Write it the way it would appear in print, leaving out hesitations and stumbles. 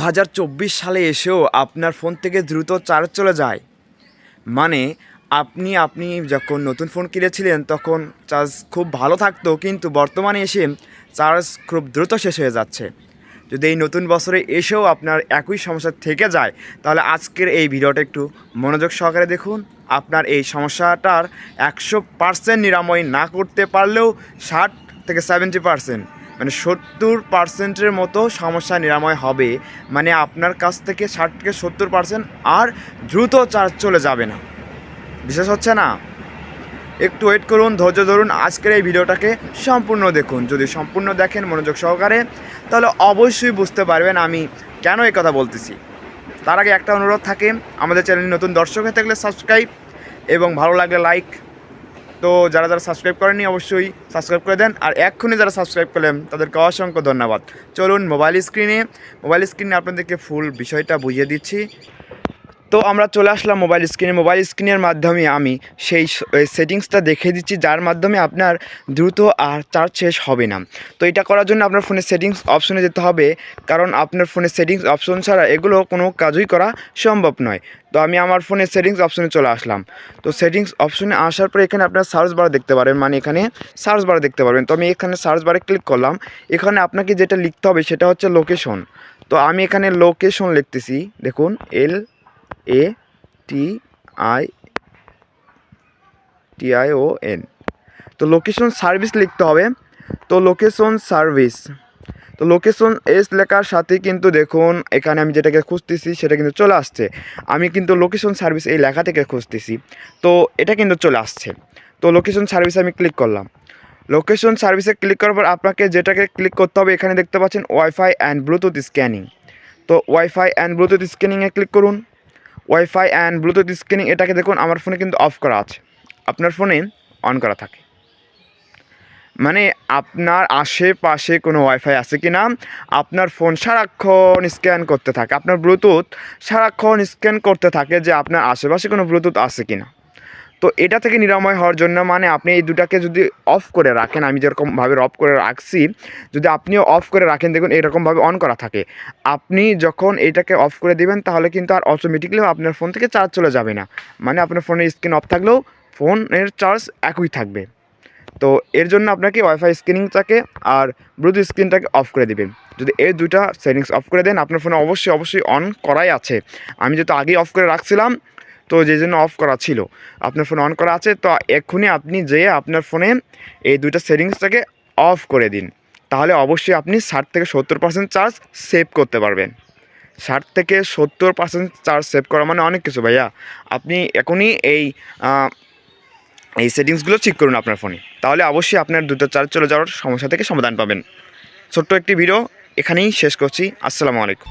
2024 সালে এসেও আপনার ফোন থেকে দ্রুত চার্জ চলে যায়। মানে আপনি যখন নতুন ফোন কিনেছিলেন তখন চার্জ খুব ভালো থাকতো, কিন্তু বর্তমানে এসে চার্জ খুব দ্রুত শেষ হয়ে যাচ্ছে। যদি এই নতুন বছরে এসেও আপনার একই সমস্যা থেকে যায়, তাহলে আজকের এই ভিডিওটা একটু মনোযোগ সহকারে দেখুন। আপনার এই সমস্যাটার 100% নিরাময় না করতে পারলেও 60 থেকে 70%, মানে 70%-এর মতো সমস্যা নিরাময় হবে। মানে আপনার কাছ থেকে 60 থেকে 70% আর দ্রুত চার্জ চলে যাবে না। বিশ্বাস হচ্ছে না? একটু ওয়েট করুন, ধৈর্য ধরুন, আজকের এই ভিডিওটাকে সম্পূর্ণ দেখুন। যদি সম্পূর্ণ দেখেন মনোযোগ সহকারে, তাহলে অবশ্যই বুঝতে পারবেন আমি কেন এই কথা বলতেছি। তার আগে একটা অনুরোধ থাকে, আমাদের চ্যানেলে নতুন দর্শক হয়ে থাকলে সাবস্ক্রাইব এবং ভালো লাগলে লাইক। তো যারা সাবস্ক্রাইব করেননি অবশ্যই সাবস্ক্রাইব করে দেন, আর এক্ষুনি যারা সাবস্ক্রাইব করলেন তাদেরকে অসংখ্য ধন্যবাদ। চলুন মোবাইল স্ক্রিনে আপনাদেরকে ফুল বিষয়টা বুঝিয়ে দিচ্ছি। তো আমরা চলে আসলাম মোবাইল স্ক্রিনের মাধ্যমে আমি সেই সেটিংসটা দেখিয়ে দিচ্ছি, যার মাধ্যমে আপনার দ্রুত আর চার্জ শেষ হবে না। তো এটা করার জন্য আপনার ফোনের সেটিংস অপশনে যেতে হবে, কারণ আপনার ফোনের সেটিংস অপশন ছাড়া এগুলো কোনো কাজই করা সম্ভব নয়। তো আমি আমার ফোনের সেটিংস অপশনে চলে আসলাম। তো সেটিংস অপশনে আসার পরে এখানে আপনার সার্চ বার দেখতে পারেন, মানে এখানে সার্চ বার দেখতে পারবেন। তো আমি এখানে সার্চ বারে ক্লিক করলাম। এখানে আপনাকে যেটা লিখতে হবে সেটা হচ্ছে লোকেশন। তো আমি এখানে লোকেশন লিখতেছি, দেখুন LATION। তো লোকেশন সার্ভিস লিখতে হবে। তো লোকেশন সার্ভিস, তো লোকেশন এস লেখার সাথে কিন্তু দেখুন এখানে আমি যেটাকে খুঁজতেছি সেটা কিন্তু চলে আসছে। আমি কিন্তু লোকেশন সার্ভিস এই লেখা থেকে খুঁজতেছি, তো এটা কিন্তু চলে আসছে। তো লোকেশন সার্ভিসে আমি ক্লিক করলাম। লোকেশন সার্ভিসে ক্লিক করার পর আপনাকে যেটাকে ক্লিক করতে হবে, এখানে দেখতে পাচ্ছেন ওয়াইফাই অ্যান্ড ব্লুটুথ স্ক্যানিং। তো ওয়াইফাই অ্যান্ড ব্লুটুথ স্ক্যানিংয়ে ক্লিক করুন। ওয়াইফাই অ্যান্ড ব্লুটুথ স্ক্যানিং, এটাকে দেখুন আমার ফোনে কিন্তু অফ করা আছে, আপনার ফোনে অন করা থাকে। মানে আপনার আশেপাশে কোনো ওয়াইফাই আছে কি না, আপনার ফোন সারাক্ষণ স্ক্যান করতে থাকে, আপনার ব্লুটুথ সারাক্ষণ স্ক্যান করতে থাকে যে আপনার আশেপাশে কোনো ব্লুটুথ আছে কি না। তো এটা থেকে নিরাময় হওয়ার জন্য, মানে আপনি এই দুটাকে যদি অফ করে রাখেন, আমি যেরকমভাবে অফ করে রাখছি, যদি আপনিও অফ করে রাখেন, দেখুন এরকমভাবে অন করা থাকে। আপনি যখন এটাকে অফ করে দিবেন তাহলে কিন্তু আর অটোমেটিকলি আপনার ফোন থেকে চার্জ চলে যাবে না। মানে আপনার ফোনের স্ক্রিন অফ থাকলেও ফোনের চার্জ একই থাকবে। তো এর জন্য আপনাকে ওয়াইফাই স্ক্রিনটাকে আর ব্লুটুথ স্ক্রিনটাকে অফ করে দিবেন। যদি এই দুইটা সেটিংস অফ করে দেন, আপনার ফোনে অবশ্যই অন করাই আছে। আমি যেহেতু আগেই অফ করে রাখছিলাম, তো যে জন্য অফ করা ছিল, আপনার ফোনে অন করা আছে। তো এক্ষুনি আপনি যেয়ে আপনার ফোনে এই দুইটা সেটিংসটাকে অফ করে দিন, তাহলে অবশ্যই আপনি 60 থেকে 70% চার্জ সেভ করতে পারবেন। 60 থেকে 70% চার্জ সেভ করা মানে অনেক কিছু ভাইয়া। আপনি এখনই এই সেটিংসগুলো ঠিক করুন আপনার ফোনে, তাহলে অবশ্যই আপনার দ্রুত চার্জ চলে যাওয়ার সমস্যা থেকে সমাধান পাবেন। ছোট্ট একটি ভিডিও এখানেই শেষ করছি। আসসালামু আলাইকুম।